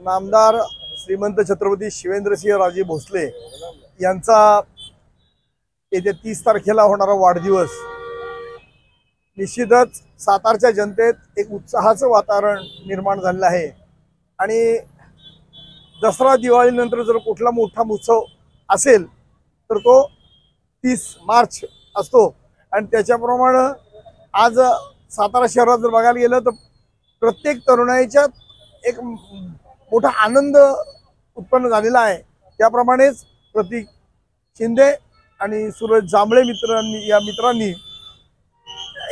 नामदार श्रीमंत छत्रपती शिवेंद्रसिंहराजे भोसले यांचा येत्या 30 तारखेला होणारा वाढदिवस निश्चितच सातारच्या जनतेत एक उत्साहाचं वातावरण निर्माण झालेलं आहे। आणि दसरा दिवाळीनंतर जर कुठला मोठा उत्सव असेल तर तो 30 मार्च असतो। आणि त्याच्याप्रमाणे आज सातारा शहरात जर बघायला गेलं तर प्रत्येक तरुणाईच्या एक मोठा आनंद उत्पन्न झालेला आहे। त्याप्रमाणेच प्रतीक शिंदे आणि सूरज जांभळे मित्रांनी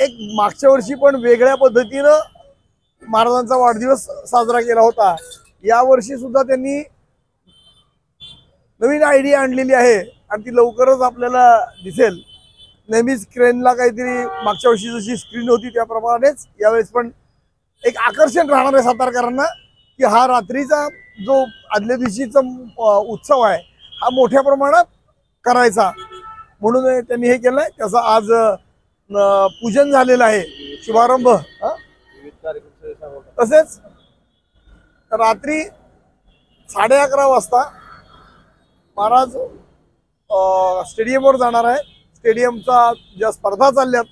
एक मागच्या वर्षी पण वेगळ्या पद्धतीने महाराजांचा वाढदिवस साजरा केला होता। या वर्षी सुद्धा त्यांनी नवीन आयडिया आणलेली आहे आणि ती लवकरच आपल्याला दिसेल। नेहमीच क्रेनला काहीतरी मागच्या वर्षी जशी स्क्रीन होती त्याप्रमाणेच यावेळेस पण एक आकर्षण राहणार आहे सातारकरांना की हा रात्रीचा जो आदल्या दिवशीचा उत्सव आहे हा मोठ्या प्रमाणात करायचा, म्हणून त्यांनी हे केलंय। त्याचा आज पूजन झालेलं आहे, शुभारंभ। तसेच रात्री 11:30 वाजता महाराज स्टेडियमवर जाणार आहे। स्टेडियमचा ज्या स्पर्धा चालल्यात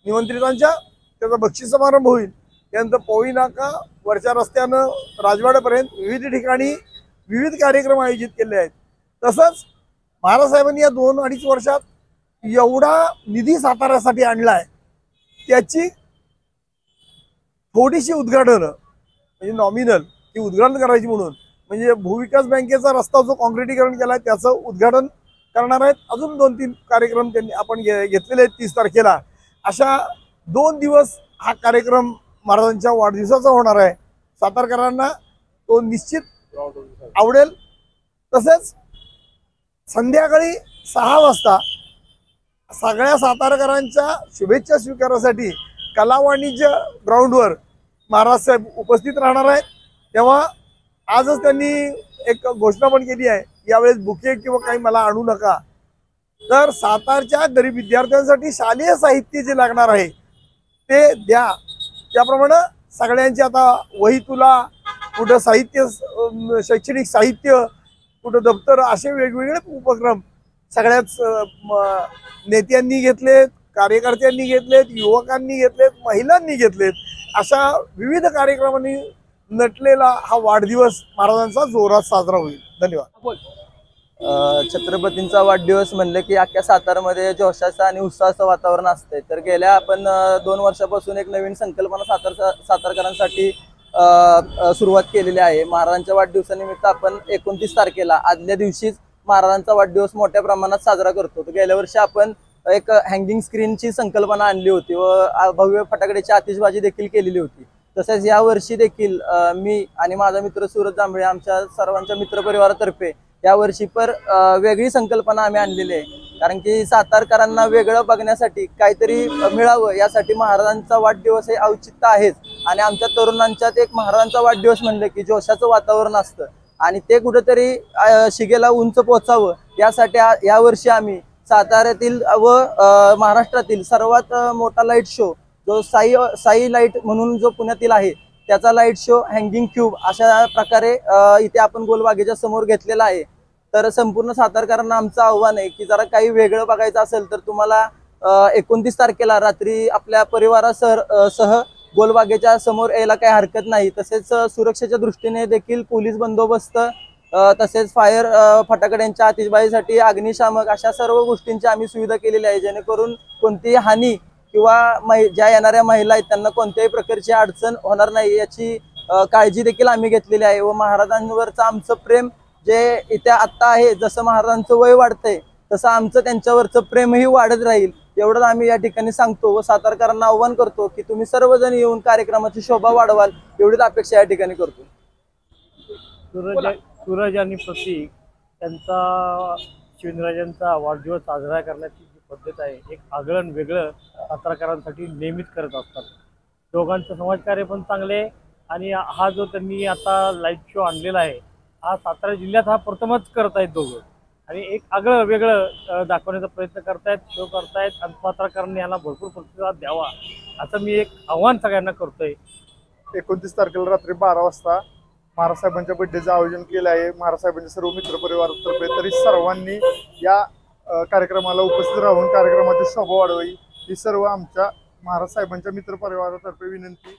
निमंत्रितांच्या त्याचा बक्षीस समारंभ होईल। त्यानंतर पवई नाका वरच्या रस्त्यानं राजवाड्यापर्यंत विविध ठिकाणी विविध कार्यक्रम आयोजित केले आहेत। तसंच महाराज साहेबांनी या 2-2.5 वर्षात एवढा निधी साताऱ्यासाठी आणलाय त्याची थोडीशी उद्घाटन म्हणजे नॉमिनल ती उद्घाटन करायची म्हणून म्हणजे भूविकास बँकेचा रस्ता जो काँक्रिटीकरण केलाय त्याचं उद्घाटन करणार आहेत। अजून 2-3 कार्यक्रम त्यांनी आपण घेतलेले आहेत 30 तारखेला। अशा 2 दिवस हा कार्यक्रम महाराजांच्या वाढदिवसाचा होणार आहे। सातारकरांना तो निश्चित आवडेल। तसेच संध्याकाळी 6 वाजता सगळ्या सातारकरांच्या शुभेच्छा स्वीकारासाठी कला वाणिज्य ग्राउंडवर महाराज साहेब उपस्थित राहणार आहेत। तेव्हा आजच त्यांनी एक घोषणा पण केली आहे, यावेळेस बुके किंवा काही मला आणू नका, तर सातारच्या गरीब विद्यार्थ्यांसाठी शालेय साहित्य जे लागणार आहे ते द्या। त्याप्रमाणे सगळ्यांची आता वही तुला कुठं साहित्य शैक्षणिक साहित्य कुठं दप्तर असे वेगवेगळे उपक्रम सगळ्याच नेत्यांनी घेतलेत, कार्यकर्त्यांनी घेतलेत, युवकांनी घेतलेत, महिलांनी घेतलेत। अशा विविध कार्यक्रमांनी नटलेला हा वाढदिवस महाराजांचा जोरात साजरा होईल। धन्यवाद। छत्रपतींचा वाढदिवस म्हणले की अख्ख्या सातारमध्ये जोशाचं आणि उत्साहाचं वातावरण असते। तर गेल्या आपण 2 वर्षापासून एक नवीन संकल्पना सातारकरांसाठी सुरुवात केलेली आहे। महाराजांच्या वाढदिवसानिमित्त आपण 29 तारखेला आदल्या दिवशीच महाराजांचा वाढदिवस मोठ्या प्रमाणात साजरा करतो। तर गेल्या वर्षी आपण एक हँगिंग स्क्रीनची संकल्पना आणली होती व भव्य फटाकड्याची आतिषबाजी देखील केलेली होती। तसेच या वर्षी देखील मी आणि माझा मित्र सूरज जांभळे आमच्या सर्वांच्या मित्रपरिवारातर्फे या वर्षी पर वेगळी संकल्पना आम्ही आणलेली आहे। कारण की सातारकरांना वेगळं बघण्यासाठी काहीतरी मिळावं यासाठी महाराजांचा वाढदिवस हे औचित्य आहेच। आणि आमच्या तरुणांच्यात एक महाराजांचा वाढदिवस म्हणलं की जोशाचं वातावरण असतं आणि ते कुठेतरी शिगेला उंच पोहोचावं यासाठी यावर्षी आम्ही साताऱ्यातील व महाराष्ट्रातील सर्वात मोठा लाईट शो जो साई लाईट म्हणून जो पुण्यातील आहे त्याचा लाईट शो हँगिंग क्यूब अशा प्रकारे इथे आपण गोलबागेच्या समोर घेतलेला आहे। तर संपूर्ण सातारकरांना आमचं आव्हान आहे की जरा काही वेगळं बघायचं असेल तर तुम्हाला 29 तारखेला रात्री आपल्या परिवारासह गोलबागेच्या समोर यायला काही हरकत नाही। तसेच सुरक्षेच्या दृष्टीने देखील पोलीस बंदोबस्त तसेच फायर फटाकड्यांच्या आतिषबाजीसाठी अग्निशामक अशा सर्व गोष्टींची आम्ही सुविधा केलेली आहे, जेणेकरून कोणतीही हानी किंवा ज्या येणाऱ्या महिला आहेत त्यांना कोणत्याही प्रकारची अडचण होणार नाही याची काळजी देखील आम्ही घेतलेली आहे। व महाराजांवरचं आमचं प्रेम जे इथे आत्ता आहे, जसं महाराजांचं वय वाढतंय तसं आमचं त्यांच्यावरचं प्रेमही वाढत राहील एवढंच आम्ही या ठिकाणी सांगतो व सातारकरांना आव्हान करतो की तुम्ही सर्वजण येऊन कार्यक्रमाची शोभा वाढवाल एवढीच अपेक्षा या ठिकाणी करतो। सूरज आणि प्रतीक यांचा शिवेंद्रराजांचा वाढदिवस साजरा करण्याची जी पद्धत आहे एक आगळं वेगळं सातारकरांसाठी नेहमीच करत असतात। दोघांचं समाजकार्य पण चांगले आणि हा जो त्यांनी आता लाईट शो आणलेला आहे हा सातारा जिल्ह्यात हा प्रथमच करत आहेत दोघं आणि एक आगळं वेगळं दाखवण्याचा प्रयत्न करतायत, शो करतायत आणि सातारकरांनी यांना भरपूर प्रतिसाद द्यावा असं मी एक आव्हान सगळ्यांना करतोय। 29 तारखेला रात्री 12 वाजता महाराज साहेबांच्या बड्डेचं आयोजन केलं आहे महाराज साहेबांच्या सर्व मित्रपरिवारातर्फे, तरी सर्वांनी या कार्यक्रमाला उपस्थित राहून कार्यक्रमाची शोभा वाढवावी ही सर्व आमच्या महाराज साहेबांच्या मित्रपरिवारातर्फे विनंती